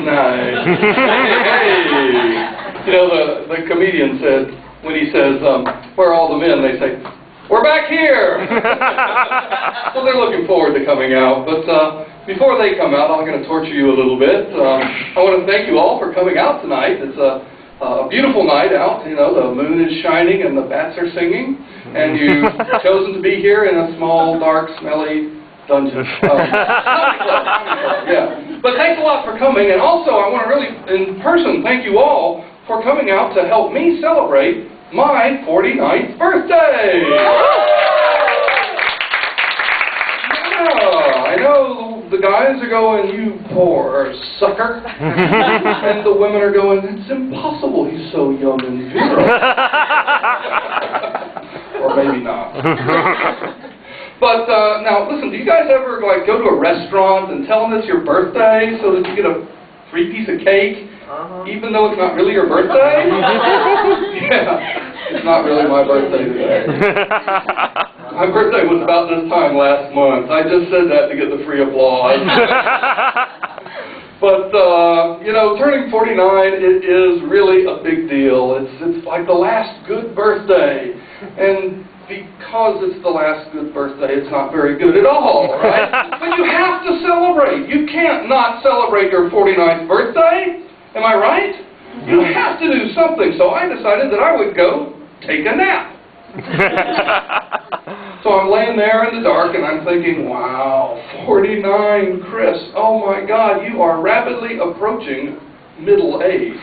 night. Hey. You know, the comedian said, when he says, where are all the men, they say, we're back here! So they're looking forward to coming out. But before they come out, I'm going to torture you a little bit. I want to thank you all for coming out tonight. It's a beautiful night out. You know, the moon is shining and the bats are singing. And you've chosen to be here in a small, dark, smelly dungeon. Yeah. But thanks a lot for coming. And also, I want to really, in person, thank you all for coming out to help me celebrate my 49th birthday. Yeah, I know the guys are going, you poor sucker. And the women are going, it's impossible, he's so young and beautiful. Or maybe not. But now, listen, do you guys ever like go to a restaurant and tell them it's your birthday so that you get a free piece of cake? Even though it's not really your birthday? Yeah, it's not really my birthday today. My birthday was about this time last month. I just said that to get the free applause. But, you know, turning 49, it is really a big deal. It's like the last good birthday. And because it's the last good birthday, it's not very good at all, right? But you have to celebrate. You can't not celebrate your 49th birthday. Am I right? You have to do something. So I decided that I would go take a nap. So I'm laying there in the dark and I'm thinking, wow, 49, Chris. Oh my God, you are rapidly approaching middle age.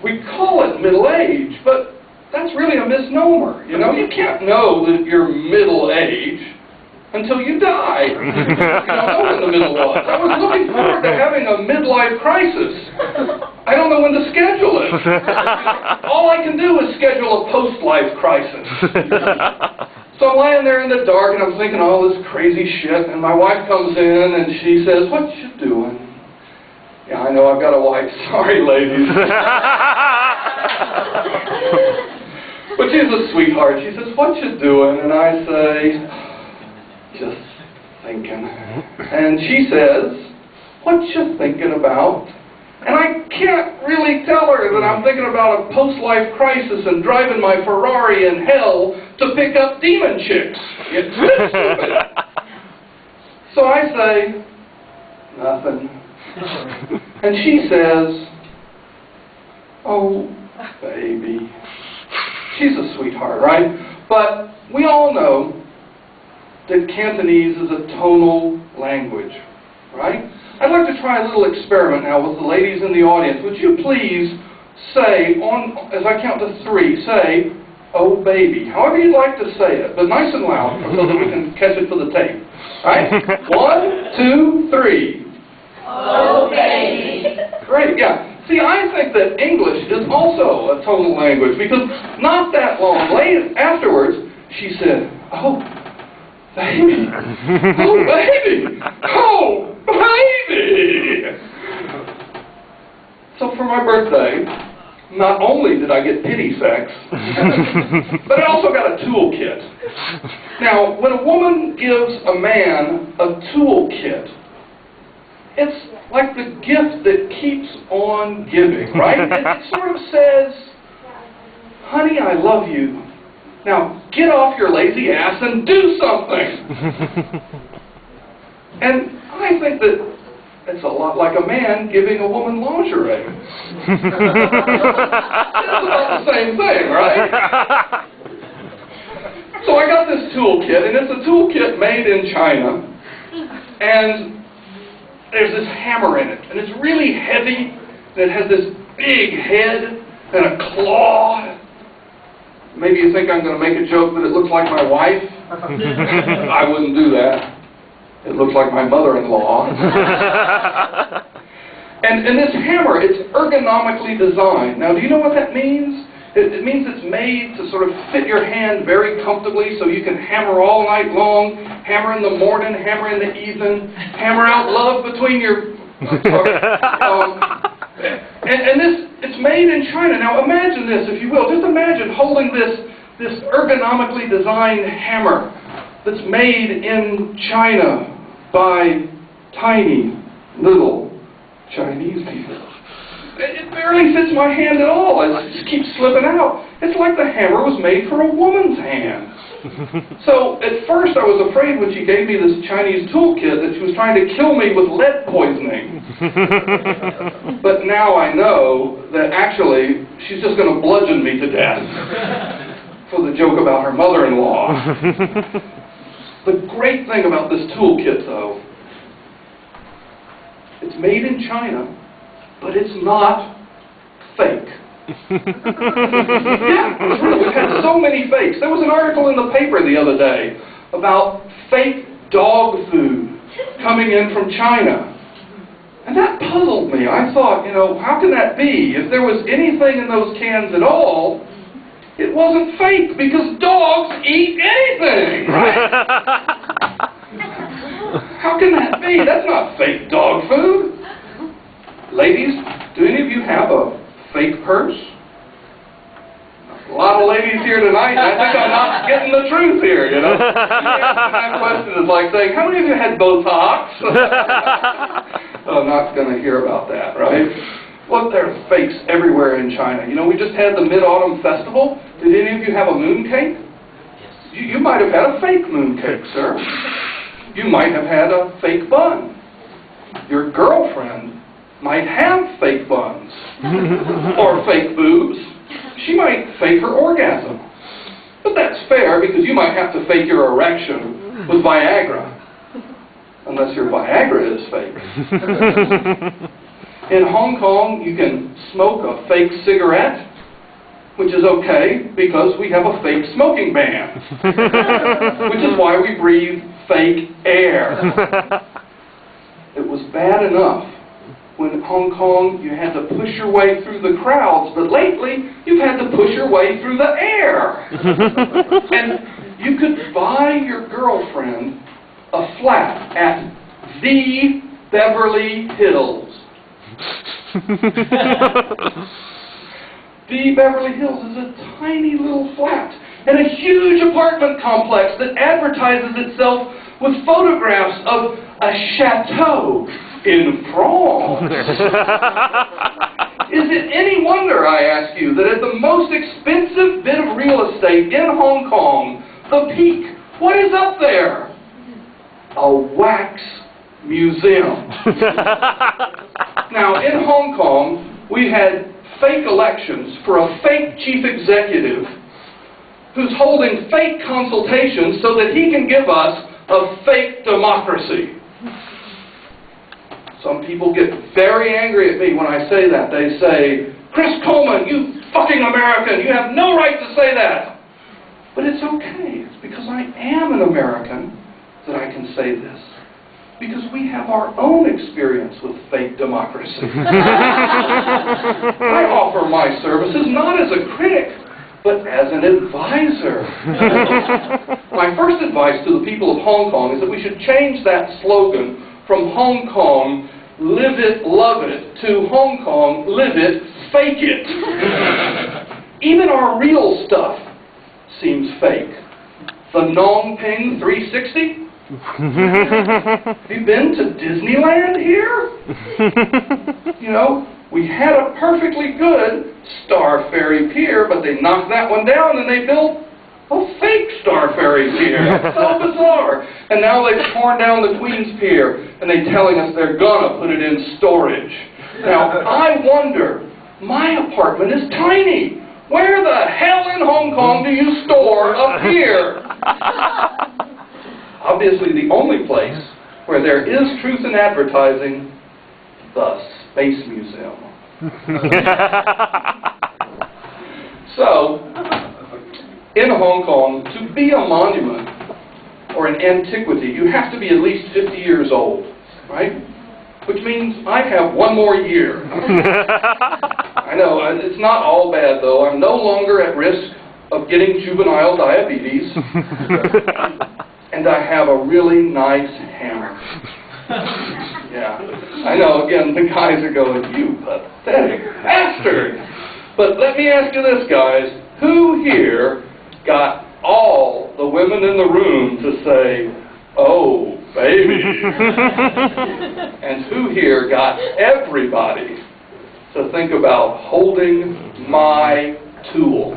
We call it middle age, but that's really a misnomer. You know, you can't know that you're middle age until you die. You don't know when the middle was. I was looking forward to having a midlife crisis. I don't know when to schedule it. All I can do is schedule a post-life crisis. So I'm lying there in the dark and I'm thinking all this crazy shit, and my wife comes in and she says, what you doing? Yeah, I know I've got a wife. Sorry, ladies. But she's a sweetheart. She says, what you doing? And I say, just thinking. And she says, what you thinking about? And I can't really tell her that I'm thinking about a post-life crisis and driving my Ferrari in hell to pick up demon chicks. It's stupid. So I say, nothing. And she says, oh, baby. She's a sweetheart, right? But we all know that Cantonese is a tonal language, right? I'd like to try a little experiment now with the ladies in the audience. Would you please say, as I count to 3, say, oh baby. However you'd like to say it, but nice and loud so that we can catch it for the tape. Right? 1, 2, 3. Oh baby. Great, yeah. See, I think that English is also a tonal language because not that long afterwards, she said, oh, baby, oh, baby, oh, baby. So for my birthday, not only did I get pity sex, but I also got a toolkit. Now, when a woman gives a man a toolkit, it's like the gift that keeps on giving, right? It sort of says, honey, I love you. Now, get off your lazy ass and do something. And I think that it's a lot like a man giving a woman lingerie. It's about the same thing, right? So I got this toolkit, and it's a toolkit made in China. And there's this hammer in it, and it's really heavy, and it has this big head and a claw. Maybe you think I'm going to make a joke that it looks like my wife. I wouldn't do that. It looks like my mother-in-law. And this hammer, it's ergonomically designed. Now, do you know what that means? It means it's made to sort of fit your hand very comfortably so you can hammer all night long, hammer in the morning, hammer in the evening, hammer out love between your... and it's made in China. Now imagine this, if you will. Just imagine holding this ergonomically designed hammer that's made in China by tiny little Chinese people. It barely fits my hand at all. It just keeps slipping out. It's like the hammer was made for a woman's hand. So at first I was afraid when she gave me this Chinese toolkit that she was trying to kill me with lead poisoning. But now I know that actually she's just going to bludgeon me to death for the joke about her mother-in-law. The great thing about this toolkit, though, it's made in China, but it's not fake. Yeah, we've had so many fakes. There was an article in the paper the other day about fake dog food coming in from China. And that puzzled me. I thought, how can that be? If there was anything in those cans at all, it wasn't fake, because dogs eat anything, right? How can that be? That's not fake dog food. Ladies, do any of you have a fake purse? A lot of ladies here tonight, I think I'm not getting the truth here, That question is like saying, how many of you had Botox? Oh, I'm not going to hear about that, right? Well, there are fakes everywhere in China. We just had the Mid-Autumn Festival. Did any of you have a mooncake? You might have had a fake mooncake, sir. You might have had a fake bun. Your girlfriend might have fake buns or fake boobs. She might fake her orgasm. But that's fair, because you might have to fake your erection with Viagra. Unless your Viagra is fake. In Hong Kong, you can smoke a fake cigarette, which is okay, because we have a fake smoking ban. Which is why we breathe fake air. It was bad enough when in Hong Kong you had to push your way through the crowds, but lately you've had to push your way through the air. And you could buy your girlfriend a flat at the Beverly Hills. The Beverly Hills is a tiny little flat and a huge apartment complex that advertises itself with photographs of a chateau in France. Is it any wonder, I ask you, that at the most expensive bit of real estate in Hong Kong, the Peak, what is up there? A wax museum. Now, in Hong Kong, we had fake elections for a fake chief executive who's holding fake consultations so that he can give us a fake democracy. Some people get very angry at me when I say that. They say, Chris Coleman, you fucking American, you have no right to say that. But it's okay. It's because I am an American that I can say this. Because we have our own experience with fake democracy. I offer my services not as a critic, but as an advisor. My first advice to the people of Hong Kong is that we should change that slogan from Hong Kong, live it, love it, to Hong Kong, live it, fake it. Even our real stuff seems fake. The Nong Ping 360? Have you been to Disneyland here? We had a perfectly good Star Ferry pier, but they knocked that one down and they built a fake Star Ferry pier. So bizarre. And now they've torn down the Queen's Pier and they're telling us they're gonna put it in storage. Now, I wonder, my apartment is tiny. Where the hell in Hong Kong do you store a pier? Obviously, the only place where there is truth in advertising, the Space Museum. So, in Hong Kong, to be a monument or an antiquity, you have to be at least 50 years old, right? Which means I have one more year. I know, it's not all bad, though. I'm no longer at risk of getting juvenile diabetes. And I have a really nice hammer. Yeah. I know, again, the guys are going, you pathetic bastard. But let me ask you this, guys. Who here got all the women in the room to say, oh, baby. And who here got everybody to think about holding my tool?